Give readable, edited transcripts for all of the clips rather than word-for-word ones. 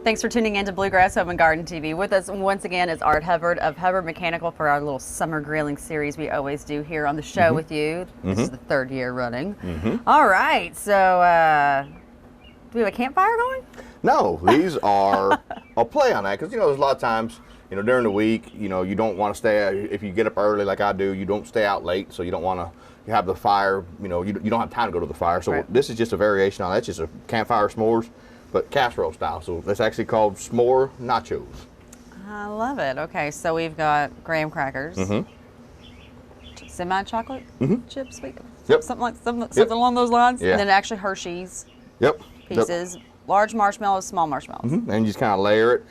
Thanks for tuning in to Bluegrass Home Garden TV. With us once again is Art Hubbard of Hubbard Mechanical for our little summer grilling series we always do here on the show with you. This is the third year running. All right, so do we have a campfire going? No, these are a play on that because, you know, there's a lot of times, you know, during the week, you know, you don't want to stay out. If you get up early like I do, you don't stay out late, so you don't want to have the fire, you know, you don't have time to go to the fire. So this is just a variation on that. It's just a campfire s'mores, but casserole style. So that's actually called s'more nachos. I love it. Okay, so we've got graham crackers, semi-chocolate chips, something along those lines, and then actually Hershey's pieces, large marshmallows, small marshmallows. And you just kind of layer it.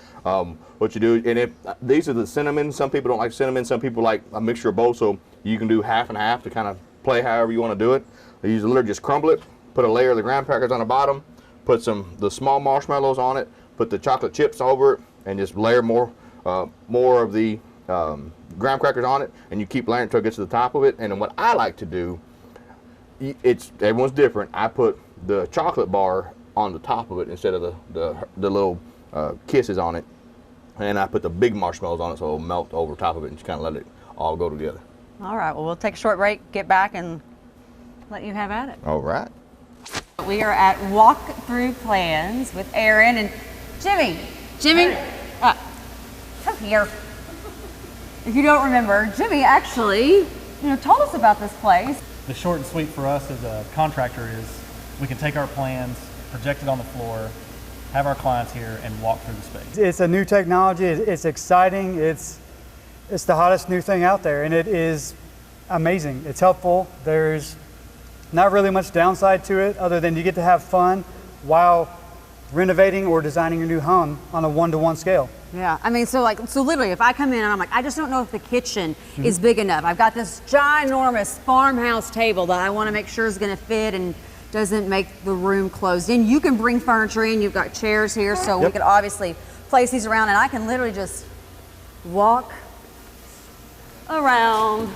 What you do, and if these are the cinnamon, some people don't like cinnamon, some people like a mixture of both, so you can do half and half to kind of play however you want to do it. You literally just crumble it, put a layer of the graham crackers on the bottom, put the small marshmallows on it, put the chocolate chips over it, and just layer more of the graham crackers on it, and you keep layering until it gets to the top of it. And then what I like to do, everyone's different. I put the chocolate bar on the top of it instead of the little kisses on it, and I put the big marshmallows on it so it'll melt over top of it and just kind of let it all go together. All right, well, we'll take a short break, get back, and let you have at it. All right. We are at Walkthrough Plans with Aaron and Jimmy. Jimmy, come here. If you don't remember, Jimmy actually, told us about this place. The short and sweet for us as a contractor is we can take our plans, project it on the floor, have our clients here, and walk through the space. It's a new technology. It's exciting. It's the hottest new thing out there, and it is amazing. It's helpful. There's not really much downside to it other than you get to have fun while renovating or designing your new home on a one-to-one scale. Yeah, I mean, so literally if I come in and I'm like, I just don't know if the kitchen is big enough. I've got this ginormous farmhouse table that I want to make sure is going to fit and doesn't make the room closed in. You can bring furniture in. You've got chairs here, so we could obviously place these around, and I can literally just walk around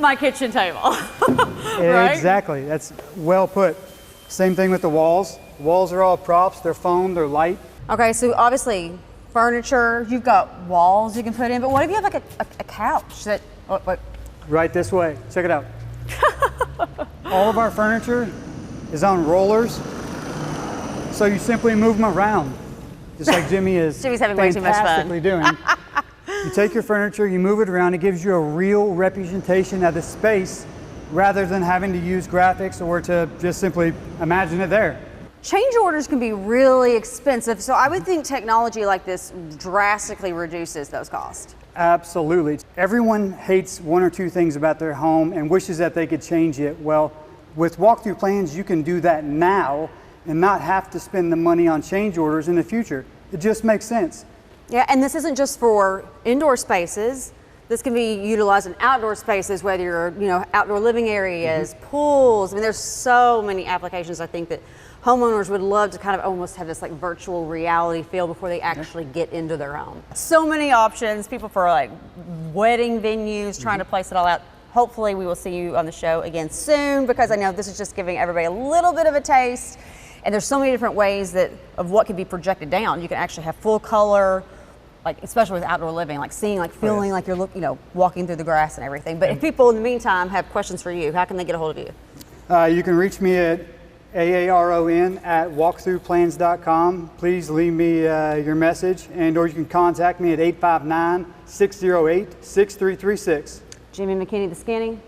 my kitchen table. Right? Exactly, that's well put. Same thing with the walls. Walls are all props, they're foam, they're light. Okay, so obviously furniture, you've got walls you can put in, but what if you have like a couch that, Right this way, check it out. All of our furniture is on rollers, so you simply move them around, just like Jimmy is Jimmy's having way too much fun. doing. You take your furniture, you move it around, it gives you a real representation of the space rather than having to use graphics or to just simply imagine it there. Change orders can be really expensive, so I would think technology like this drastically reduces those costs. Absolutely. Everyone hates one or two things about their home and wishes that they could change it. Well, with walkthrough plans, you can do that now and not have to spend the money on change orders in the future. It just makes sense. Yeah, and this isn't just for indoor spaces. This can be utilized in outdoor spaces, whether you're, outdoor living areas, pools. I mean, there's so many applications I think that homeowners would love to kind of almost have this like virtual reality feel before they actually get into their home. So many options, people for like wedding venues, trying to place it all out. Hopefully we will see you on the show again soon, because I know this is just giving everybody a little bit of a taste. And there's so many different ways of what can be projected down. You can actually have full color, like especially with outdoor living, like seeing, like feeling like you're walking through the grass and everything. But if people in the meantime have questions for you, how can they get a hold of you? You can reach me at aaron@walkthroughplans.com. Please leave me your message, or you can contact me at 859-608-6336. Jimmy McKinney, the scanning.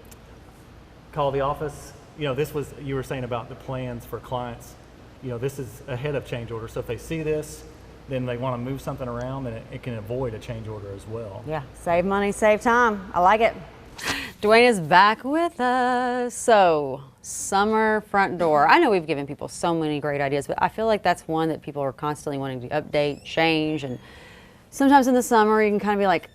Call the office. This was, you were saying about the plans for clients. This is ahead of change order. So if they see this, then they want to move something around, then it can avoid a change order as well. Yeah, save money, save time. I like it. Dwayne is back with us. So, summer front door. I know we've given people so many great ideas, but I feel like that's one that people are constantly wanting to update, change, and sometimes in the summer you can kind of be like,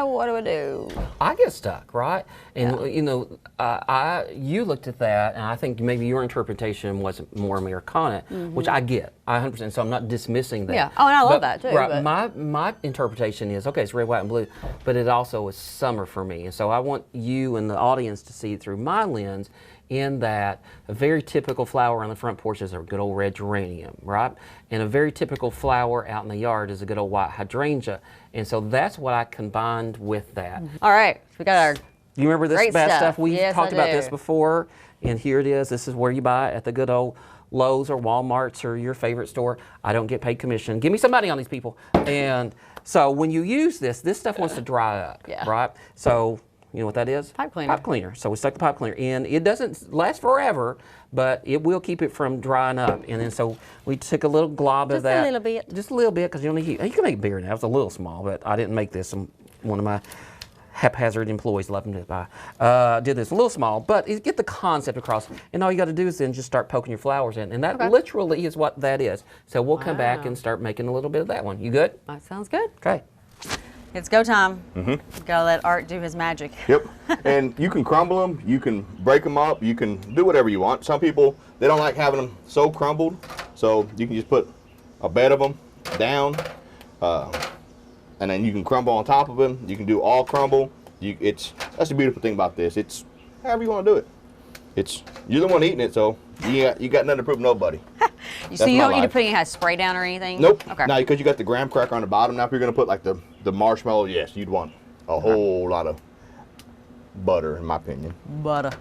what do I do? I get stuck, right? And you looked at that, and I think maybe your interpretation was more Americana, which I get, 100%. So I'm not dismissing that. Yeah. Oh, and I love that too. Right. My interpretation is okay. It's red, white, and blue, but it also is summer for me, and so I want you and the audience to see it through my lens. in that a very typical flower on the front porch is a good old red geranium, right? And a very typical flower out in the yard is a good old white hydrangea. And so that's what I combined with that. All right, we got our You remember this great bad stuff. stuff? We've Yes, talked I about do. this before, and here it is. This is where you buy it at the good old Lowe's or Walmart's or your favorite store. I don't get paid commission. Give me some money on these people. And so when you use this stuff wants to dry up, Yeah. right? So you know what that is? Pipe cleaner. Pipe cleaner. So we stuck the pipe cleaner in. It doesn't last forever, but it will keep it from drying up. And then so we took a little glob of Just that. a little bit. Just a little bit, because you only you can make bigger now. It's a little small, but I didn't make this. One of my haphazard employees, love them to buy. Did this a little small, but get the concept across. And all you got to do is then just start poking your flowers in. And that literally is what that is. So we'll come back and start making a little bit of that one. You good? That sounds good. Okay. It's go time. Gotta let Art do his magic. Yep. And you can crumble them, you can break them up, you can do whatever you want. Some people, they don't like having them so crumbled, so you can just put a bed of them down, and then you can crumble on top of them. You can do all crumble. That's the beautiful thing about this. It's however you want to do it. You're the one eating it, so you got nothing to prove to nobody. So you don't need to put any kind of spray down or anything? Nope. Okay. Now, because you got the graham cracker on the bottom, now if you're going to put like the marshmallow, yes, you'd want a whole lot of butter, in my opinion. Butter.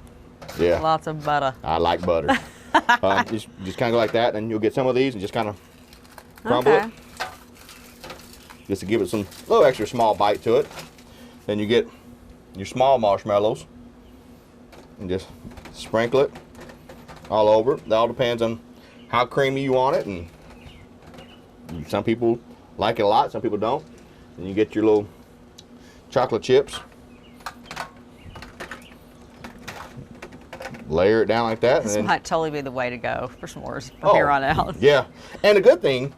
Yeah. Lots of butter. I like butter. Just kind of go like that, and you'll get some of these and just kind of crumble it. Just to give it some little extra small bite to it. Then you get your small marshmallows and just sprinkle it all over. It all depends on how creamy you want it, and some people like it a lot, some people don't. And you get your little chocolate chips, layer it down like that. This and then, might totally be the way to go for s'mores from here on out. Yeah, and the good thing,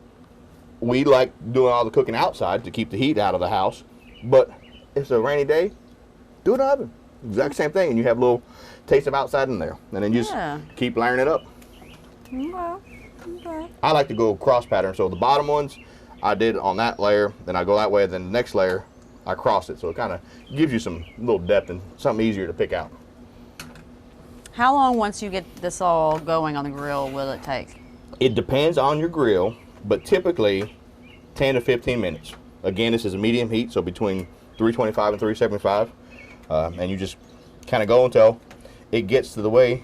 we like doing all the cooking outside to keep the heat out of the house, but if it's a rainy day, do it in the oven. Exact same thing, and you have a little taste of outside in there, and then you just keep layering it up. Okay. I like to go cross pattern, so the bottom ones I did on that layer, then I go that way, then the next layer I cross it, so it kind of gives you some little depth and something easier to pick out. How long, once you get this all going on the grill, will it take? It depends on your grill, but typically 10 to 15 minutes. Again, this is a medium heat, so between 325 and 375, and you just kind of go until it gets to the way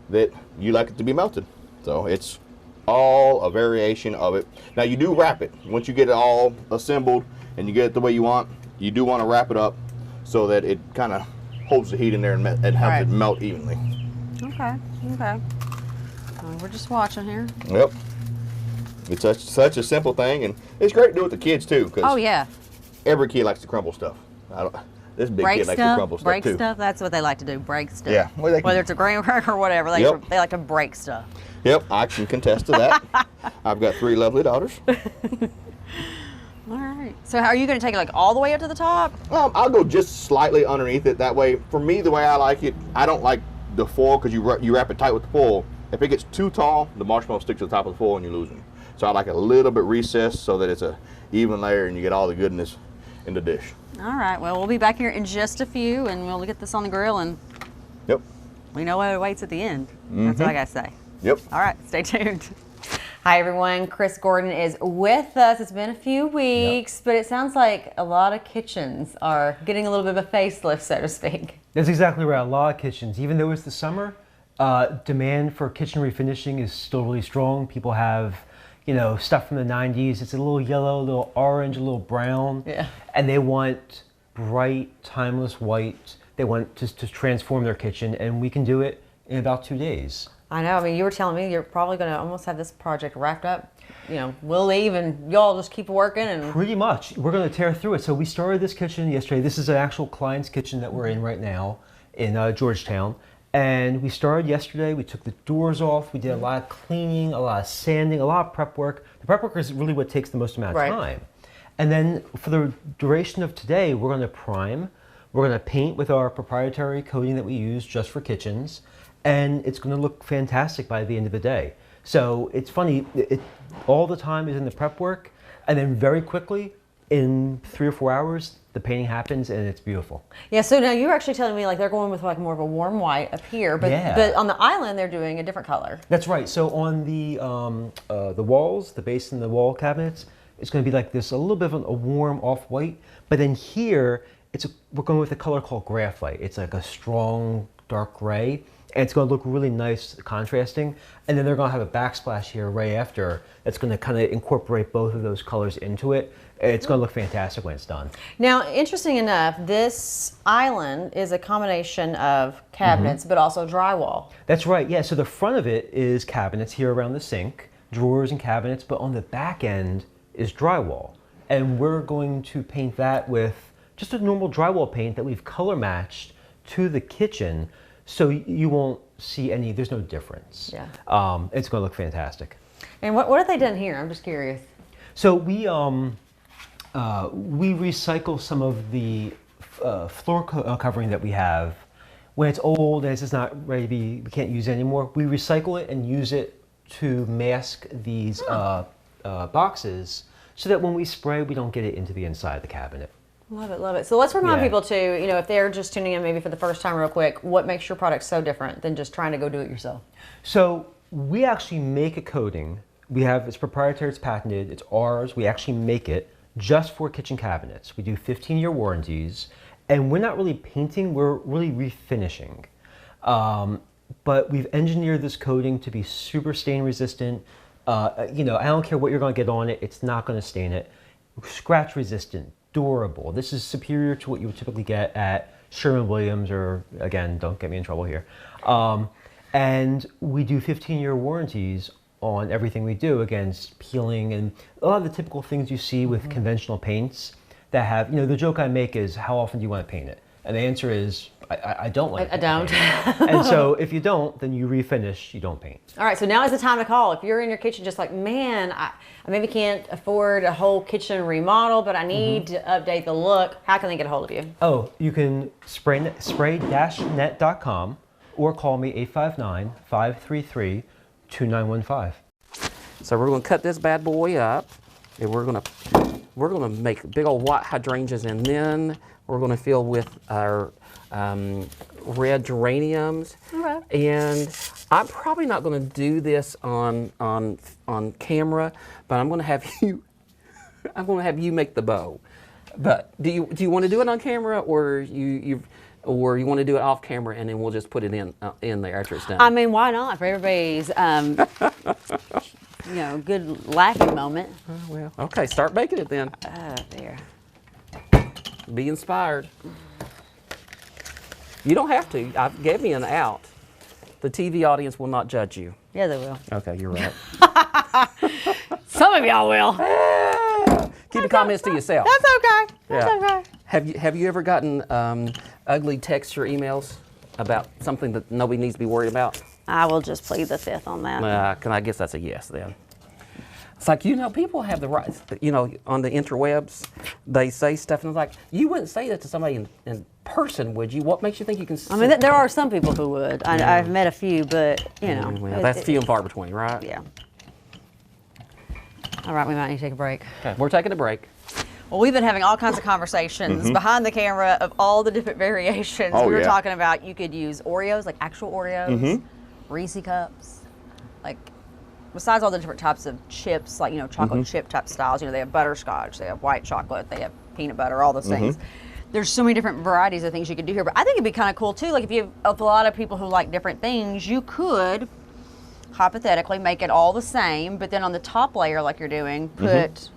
that you like it to be melted. So it's all a variation of it. Now you do wrap it. Once you get it all assembled and you get it the way you want, you do want to wrap it up so that it kind of holds the heat in there and helps it melt evenly. Okay. We're just watching here. Yep. It's such a simple thing, and it's great to do with the kids too, because every kid likes to crumble stuff. This big kid likes to crumble stuff break too. stuff. That's what they like to do. Break stuff. Yeah. Well, whether it's a graham cracker or whatever, they like to break stuff. Yep, I can contest to that. I've got 3 lovely daughters. All right. So are you going to take it like all the way up to the top? I'll go just slightly underneath it. That way, for me, the way I like it, I don't like the foil because you wrap it tight with the foil. If it gets too tall, the marshmallow sticks to the top of the foil and you lose them. So I like a little bit recessed so that it's a even layer and you get all the goodness in the dish. All right. Well, we'll be back here in just a few, and we'll get this on the grill, and we know what awaits at the end. That's what I got to say. Yep. All right. Stay tuned. Hi, everyone. Chris Gordon is with us. It's been a few weeks, but it sounds like a lot of kitchens are getting a little bit of a facelift, so to speak. That's exactly right. A lot of kitchens. Even though it's the summer, demand for kitchen refinishing is still really strong. People have, stuff from the 90s. It's a little yellow, a little orange, a little brown. Yeah. And they want bright, timeless white. They want to transform their kitchen, and we can do it in about 2 days. I know. I mean, you were telling me you're probably going to almost have this project wrapped up. We'll leave and y'all just keep working. And pretty much. We're going to tear through it. So we started this kitchen yesterday. This is an actual client's kitchen that we're in right now in Georgetown. And we started yesterday. We took the doors off. We did a lot of cleaning, a lot of sanding, a lot of prep work. The prep work is really what takes the most amount of time. And then for the duration of today, we're going to prime. We're going to paint with our proprietary coating that we use just for kitchens. And it's going to look fantastic by the end of the day. So it's funny, all the time is in the prep work, and then very quickly, in 3 or 4 hours, the painting happens and it's beautiful. Yeah, so now you're actually telling me like they're going with like more of a warm white up here, but Yeah. but on the island they're doing a different color. That's right. So on the walls, the base and the wall cabinets, it's going to be like this, a little bit of a warm off-white. But then here, we're going with a color called graphite. It's like a strong dark gray, and it's going to look really nice, contrasting. And then they're going to have a backsplash here right after that's going to kind of incorporate both of those colors into it. It's going to look fantastic when it's done. Now, interesting enough, this island is a combination of cabinets, but also drywall. That's right, yeah. So the front of it is cabinets here around the sink, drawers and cabinets, but on the back end is drywall. And we're going to paint that with just a normal drywall paint that we've color matched to the kitchen, so you won't see there's no difference. Yeah. It's going to look fantastic. And what have they done here? I'm just curious. So we recycle some of the floor covering that we have. When it's old and it's just not ready to be, we can't use it anymore, we recycle it and use it to mask these boxes so that when we spray, we don't get it into the inside of the cabinet. Love it, love it. So let's remind Yeah. people too, if they're just tuning in maybe for the first time real quick, what makes your product so different than just trying to go do it yourself? So we actually make a coating. It's proprietary, it's patented, it's ours. We actually make it just for kitchen cabinets. We do 15-year warranties, and we're not really painting, we're really refinishing. But we've engineered this coating to be super stain resistant. I don't care what you're going to get on it, it's not going to stain it. Scratch resistant, durable. This is superior to what you would typically get at Sherwin-Williams, or again, don't get me in trouble here. And we do 15-year warranties on everything we do against peeling and a lot of the typical things you see with conventional paints that have, the joke I make is, how often do you want to paint it? And the answer is, I don't like it. I don't. And so if you don't, then you refinish, you don't paint. All right, so now is the time to call. If you're in your kitchen just like, man, I maybe can't afford a whole kitchen remodel, but I need to update the look, how can they get a hold of you? Oh, you can spray-net.com or call me 859-533-2915. So we're going to cut this bad boy up, and we're going to make big old white hydrangeas, and then we're going to fill with our red geraniums. Okay. And I'm probably not going to do this on camera, but I'm going to have you make the bow. But do you want to do it on camera, or you want to do it off camera and then we'll just put it in there after it's done? I mean, why not? For everybody's good laughing moment. Well, okay, start baking it then. There. Be inspired. You don't have to. I gave me an out. The TV audience will not judge you. Yeah, they will. Okay, you're right. Some of y'all will. Keep the comments to yourself. That's okay. That's okay. Have you ever gotten ugly texts or emails about something that nobody needs to be worried about? I will just plead the fifth on that. I guess that's a yes then. It's like, people have the right, on the interwebs, they say stuff, and it's like, you wouldn't say that to somebody in person, would you? What makes you think you can say? I mean, there are some people who would. I've met a few, but, Well, that's few and far between, right? Yeah. All right, we might need to take a break. Okay, we're taking a break. Well, we've been having all kinds of conversations behind the camera of all the different variations. Oh, we were yeah. talking about you could use Oreos, like actual Oreos, Reese cups, like besides all the different types of chips, like, chocolate chip type styles, they have butterscotch, they have white chocolate, they have peanut butter, all those things. There's so many different varieties of things you could do here, but I think it'd be kind of cool too. Like if you have a lot of people who like different things, you could hypothetically make it all the same, but then on the top layer, like you're doing, put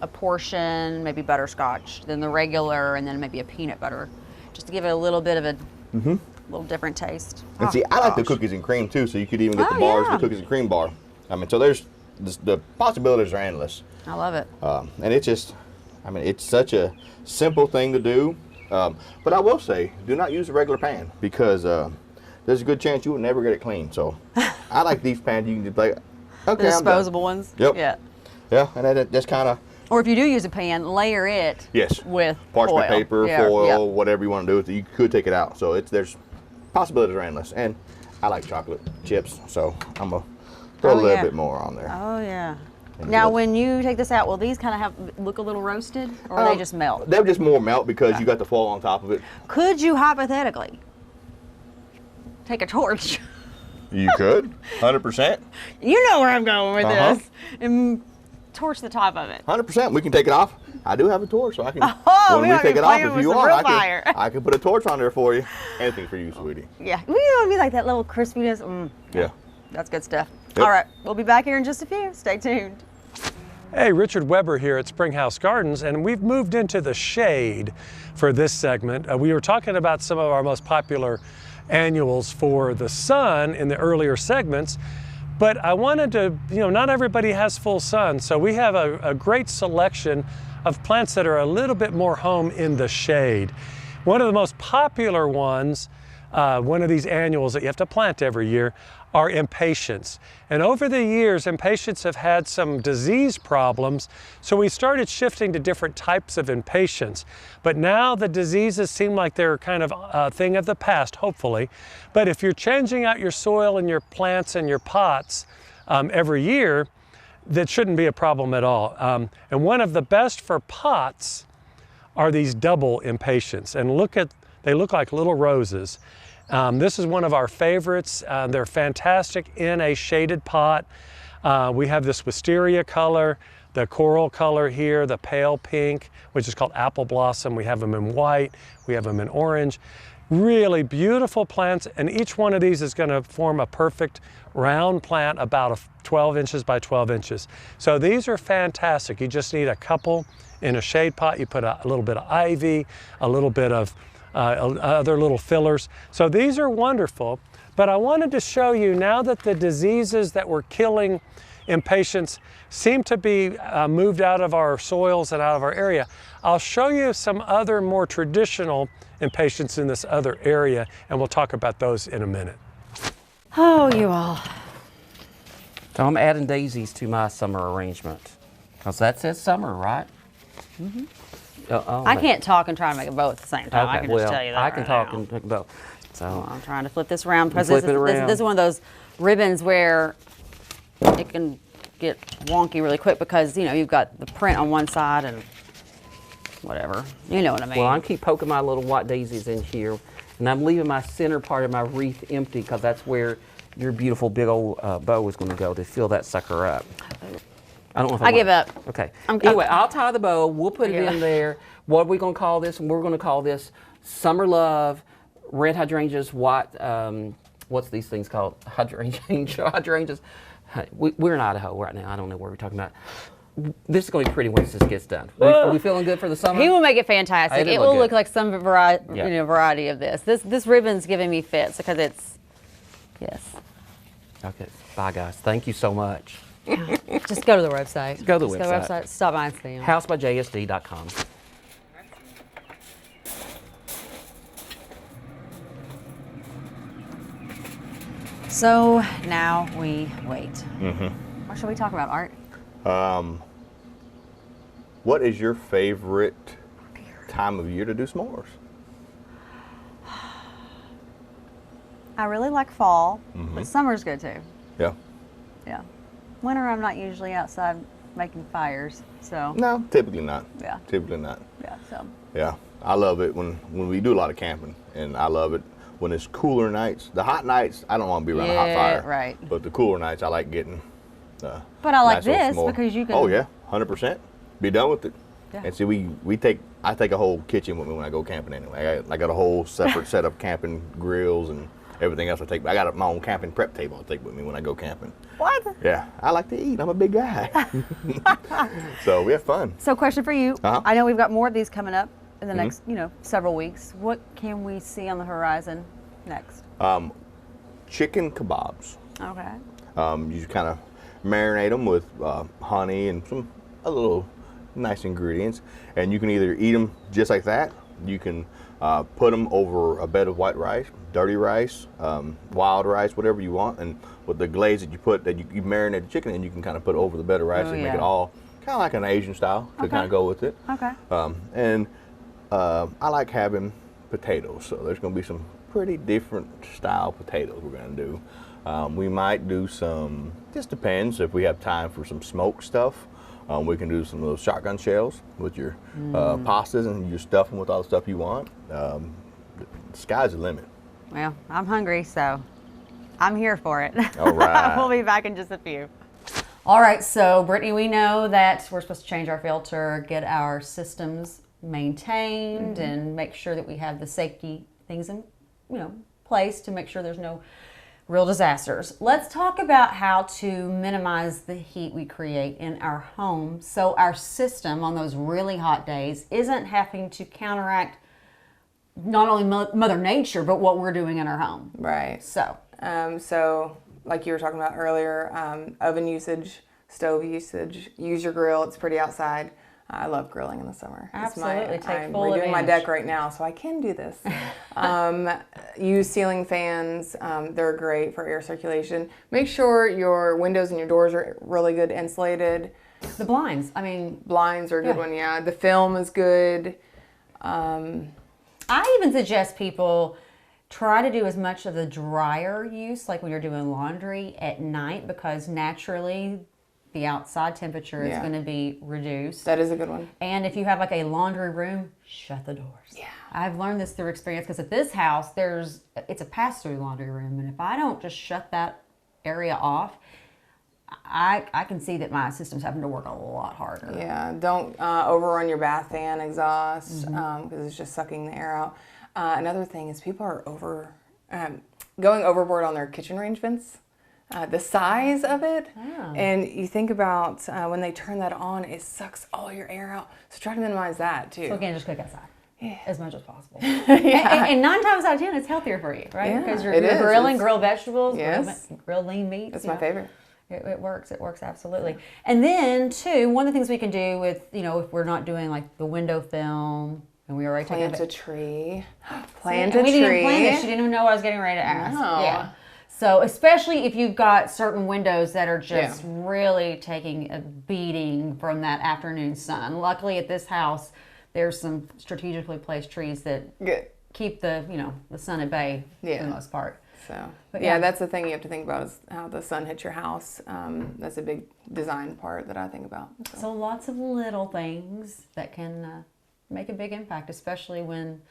a portion, maybe butterscotch, then the regular, and then maybe a peanut butter, just to give it a little bit of a little different taste. And see, I like the cookies and cream too, so you could even get the bars, the cookies and cream bar. I mean, so the possibilities are endless. I love it. And it's just, it's such a simple thing to do. But I will say, do not use a regular pan, because there's a good chance you will never get it clean. So I like these pans. You can just like, okay, The disposable ones? Yep. Yeah. Yeah, and then just kind of. Or if you do use a pan, layer it with parchment foil. paper, foil, whatever you want to do with it. You could take it out. So there's possibilities are endless. And I like chocolate chips, so I'm going to throw a little bit more on there. Oh, yeah. Now, when you take this out, will these kind of look a little roasted, or will they just melt? They'll just more melt because you got the foil on top of it. Could you hypothetically take a torch? You could, 100%. You know where I'm going with this, and torch the top of it. 100%. We can take it off. I do have a torch, so I can. Oh, when we take it off, if you want, fire. I can put a torch on there for you. Anything for you, sweetie. Yeah, we want to be like that little crispiness. Yeah. That's good stuff. Yep. All right, we'll be back here in just a few. Stay tuned. Hey, Richard Weber here at Springhouse Gardens, and we've moved into the shade for this segment. We were talking about some of our most popular annuals for the sun in the earlier segments, but I wanted to, not everybody has full sun, so we have a great selection of plants that are a little bit more home in the shade. One of the most popular ones, one of these annuals that you have to plant every year, are impatiens. And over the years, impatiens have had some disease problems, so we started shifting to different types of impatiens. But now the diseases seem like they're kind of a thing of the past, hopefully. But if you're changing out your soil and your plants and your pots every year, that shouldn't be a problem at all. And one of the best for pots are these double impatiens. And they look like little roses. This is one of our favorites. They're fantastic in a shaded pot. We have this wisteria color, the coral color here, the pale pink, which is called apple blossom. We have them in white, we have them in orange. Really beautiful plants, and each one of these is going to form a perfect round plant about 12 inches by 12 inches. So these are fantastic. You just need a couple in a shade pot. You put a little bit of ivy, a little bit of other little fillers. So these are wonderful, but I wanted to show you now that the diseases that were killing impatiens seem to be moved out of our soils and out of our area. I'll show you some other more traditional impatiens in this other area, and we'll talk about those in a minute. Oh, you all. So I'm adding daisies to my summer arrangement, because that says summer, right? Mm-hmm. Oh, I can't talk and try to make it both at the same time. Okay, I can just tell you that. I can right talk now. and make both. So I'm trying to flip this around because Flip it around. this is one of those ribbons where it can get wonky really quick because you've got the print on one side and whatever. You know what I mean? well, I keep poking my little white daisies in here, and I'm leaving my center part of my wreath empty because that's where your beautiful big old bow is going to go to fill that sucker up. I don't know if I give up. Okay. I'm- Anyway, I'll tie the bow. We'll put it Yeah. in there. What are we going to call this? And we're going to call this Summer Love, red hydrangeas, white, what's these things called? Hydrangeas. We're in Idaho right now. I don't know what we're talking about. This is going to be pretty once this gets done. Are we feeling good for the summer? He will make it fantastic. It'll It look will look good. like some variety, Yeah. variety of this. This ribbon's giving me fits because it's, yes. Okay. Bye, guys. Thank you so much. Just go to the website. Go to the Just website. Stop by and see them. Housebyjsd.com. So now we wait. What should we talk about, Art? What is your favorite time of year to do s'mores? I really like fall, but summer's good too. Yeah. Yeah. Winter, I'm not usually outside making fires, so No, typically not. Yeah. Typically not. yeah. So Yeah, I love it when we do a lot of camping, and I love it when it's cooler nights. The hot nights, I don't want to be around a hot Yeah, fire. right. But the cooler nights, I like getting. But I like nice little this s'more. because you can. Oh yeah, 100%. Be done with it. Yeah. And see, I take a whole kitchen with me when I go camping anyway. I got a whole separate set of camping grills and everything else I take. I got my own camping prep table I take with me when I go camping. What? Yeah, I like to eat. I'm a big guy. So we have fun. So, question for you. Uh-huh. I know we've got more of these coming up in the next, several weeks. What can we see on the horizon next? Chicken kebabs. Okay. You just kind of marinate them with honey and some other little nice ingredients, and you can either eat them just like that. You can put them over a bed of white rice, dirty rice, wild rice, whatever you want, and with the glaze that you put, that you marinate the chicken, and you can kind of put it over the bed of rice and make yeah. it all kind of like an Asian style to Okay. kind of go with it. Okay. And I like having potatoes. So there's going to be some pretty different style potatoes we're going to do. We might do some, just depends if we have time for some smoked stuff. We can do some of those shotgun shells with your pastas, and you stuff them with all the stuff you want. The sky's the limit. Well, I'm hungry, so I'm here for it. All right. We'll be back in just a few. All right, so Brittany, we know that we're supposed to change our filter, get our systems maintained, and make sure that we have the safety things in, place to make sure there's no real disasters. Let's talk about how to minimize the heat we create in our home so our system on those really hot days isn't having to counteract not only Mother Nature, but what we're doing in our home. Right. So, so like you were talking about earlier, oven usage, stove usage, use your grill. It's pretty outside. I love grilling in the summer. Absolutely, I'm redoing my deck right now, so I can do this. Use ceiling fans. They're great for air circulation. Make sure your windows and your doors are really good insulated. the blinds, Blinds are a good one, yeah. The film is good. I even suggest people try to do as much of the dryer use, like when you're doing laundry at night, because naturally the outside temperature is going to be reduced. That is a good one. And if you have like a laundry room, shut the doors. Yeah. I've learned this through experience, because at this house, it's a pass-through laundry room, and if I don't just shut that area off, I can see that my system's having to work a lot harder. Yeah, don't overrun your bath fan exhaust, because it's just sucking the air out. Another thing is people are going overboard on their kitchen range vents. The size of it, and you think about when they turn that on, it sucks all your air out. So try to minimize that too. So again, just cook outside as much as possible. Yeah. and 9 times out of 10, it's healthier for you, right? Yeah, because you're it is. grilling, grilled vegetables, Yes. grilled lean meats. That's my favorite. It works. It works absolutely. And then too, one of the things we can do with, if we're not doing like the window film, and we already Plant a tree. Plant a tree. We didn't even plan this. She didn't even know what I was getting ready to ask. No. Yeah. So especially if you've got certain windows that are just really taking a beating from that afternoon sun. Luckily at this house, there's some strategically placed trees that keep the sun at bay for the most part. So, but that's the thing you have to think about, is how the sun hits your house. That's a big design part that I think about. So lots of little things that can make a big impact, especially when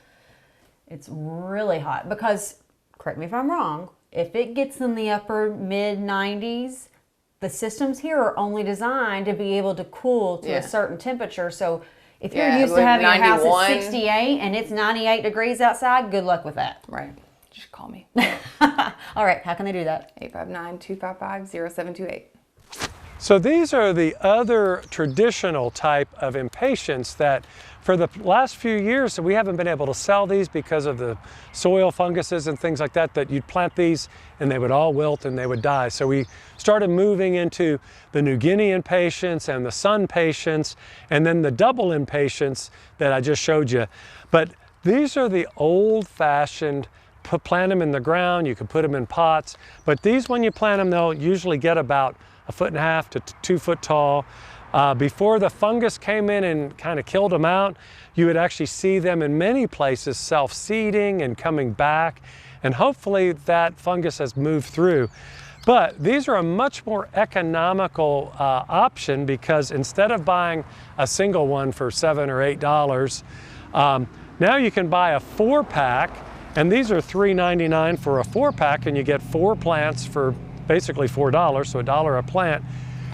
it's really hot. Because, correct me if I'm wrong, if it gets in the upper mid-90s, the systems here are only designed to be able to cool to a certain temperature. So if you're used to having your house at 68 and it's 98 degrees outside, good luck with that. Right. Just call me. All right, how can they do that? 859-255-0728. So these are the other traditional type of impatiens that for the last few years we haven't been able to sell these because of the soil funguses and things like that, that you'd plant these and they would all wilt and they would die. So we started moving into the New Guinea impatiens and the sun patiens, and then the double impatiens that I just showed you. But these are the old-fashioned, plant them in the ground, you can put them in pots, but these, when you plant them, they'll usually get about 1.5 to 2 foot tall. Before the fungus came in and kind of killed them out, you would actually see them in many places self-seeding and coming back, and hopefully that fungus has moved through. But these are a much more economical option, because instead of buying a single one for $7 or $8, now you can buy a 4-pack, and these are $3.99 for a 4-pack, and you get 4 plants for basically $4, so $1 a plant.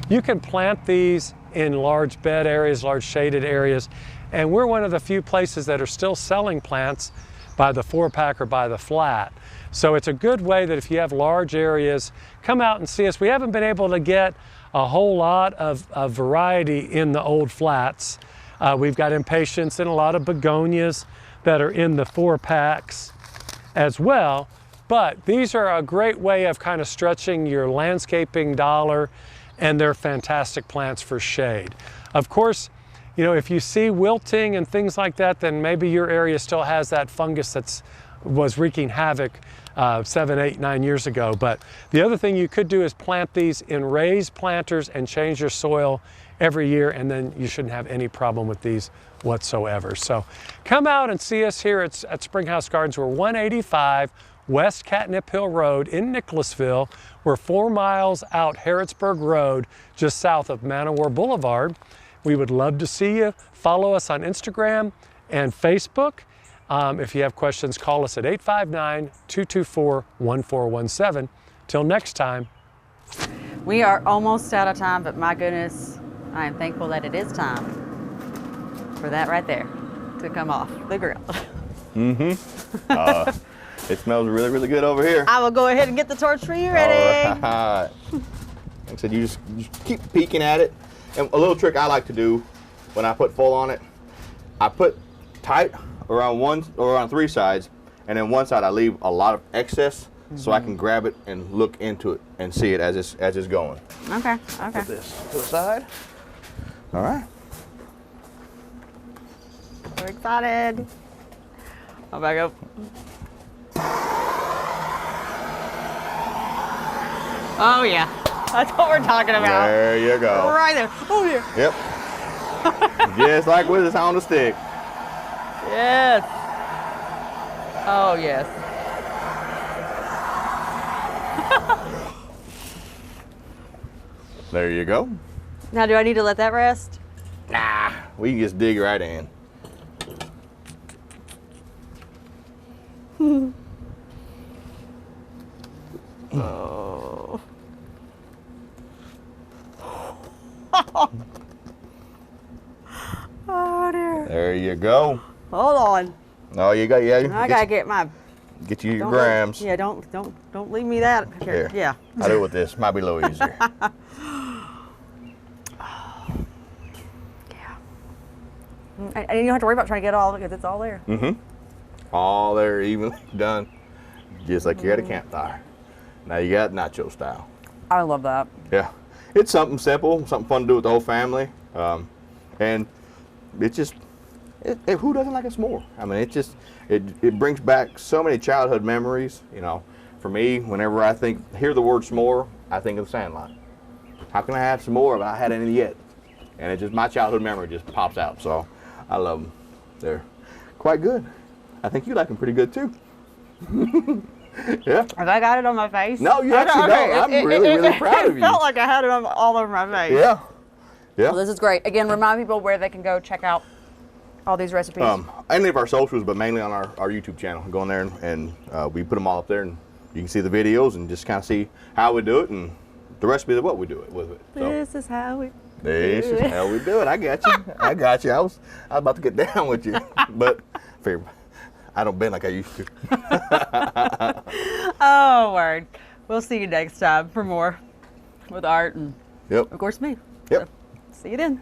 You can plant these in large bed areas, large shaded areas, and we're one of the few places that are still selling plants by the 4-pack or by the flat. So it's a good way that if you have large areas, come out and see us. We haven't been able to get a whole lot of variety in the old flats. We've got impatiens and a lot of begonias that are in the 4-packs as well. But these are a great way of kind of stretching your landscaping dollar, and they're fantastic plants for shade. Of course, if you see wilting and things like that, then maybe your area still has that fungus that was wreaking havoc 7, 8, 9 years ago. But the other thing you could do is plant these in raised planters and change your soil every year, and then you shouldn't have any problem with these whatsoever. So come out and see us here at Springhouse Gardens. We're 185 West Catnip Hill Road in Nicholasville. We're 4 miles out Harrodsburg Road, just south of Man o' War Boulevard. We would love to see you. Follow us on Instagram and Facebook. If you have questions, call us at 859-224-1417. Till next time. We are almost out of time, but my goodness, I am thankful that it is time for that right there to come off the grill. It smells really, really good over here. I will go ahead and get the torch for you ready. All right. Like I said, you just keep peeking at it. And a little trick I like to do when I put full on it, I put tight around 3 sides, and then one side I leave a lot of excess so I can grab it and look into it and see it as it's going. Okay. Put this to the side. All right. So excited. Oh, back up. Oh yeah, that's what we're talking about. There you go. Right there. Oh yeah. Yep. Just like with this on the stick. Yes. Oh yes. There you go. Now, do I need to let that rest? Nah, we can just dig right in. Oh. Oh dear. There you go. Hold on. Oh, you got I gotta get my. get you your Don't grams. Yeah, don't leave me that. Here. Yeah. I'll do it with this. Might be a little easier. Yeah. And you don't have to worry about trying to get all of it because it's all there. All there, evenly done, just like you're at a campfire. Now you got nacho style. I love that. Yeah, it's something simple, something fun to do with the whole family, and it just who doesn't like a s'more? I mean, it brings back so many childhood memories. You know, for me, whenever I hear the word s'more, I think of the Sandlot. How can I have some more if I haven't had any yet? And it just my childhood memory just pops out. So I love them. They're quite good. I think you like them pretty good too. Yeah. Have I got it on my face? No, you actually don't. I'm really proud of you. It felt like I had it all over my face. Yeah. Yeah. Well, this is great. Again, remind people where they can go check out all these recipes. Any of our socials, but mainly on our YouTube channel. Go in there and we put them all up there, and you can see the videos and just kind of see how we do it and the recipe of what we do it with it. So, this is how we. this is how we do it. I got you. I got you. I was about to get down with you, but fair. I don't bend like I used to. Oh, word. We'll see you next time for more with Art and, Yep. of course, me. Yep. So, see you then.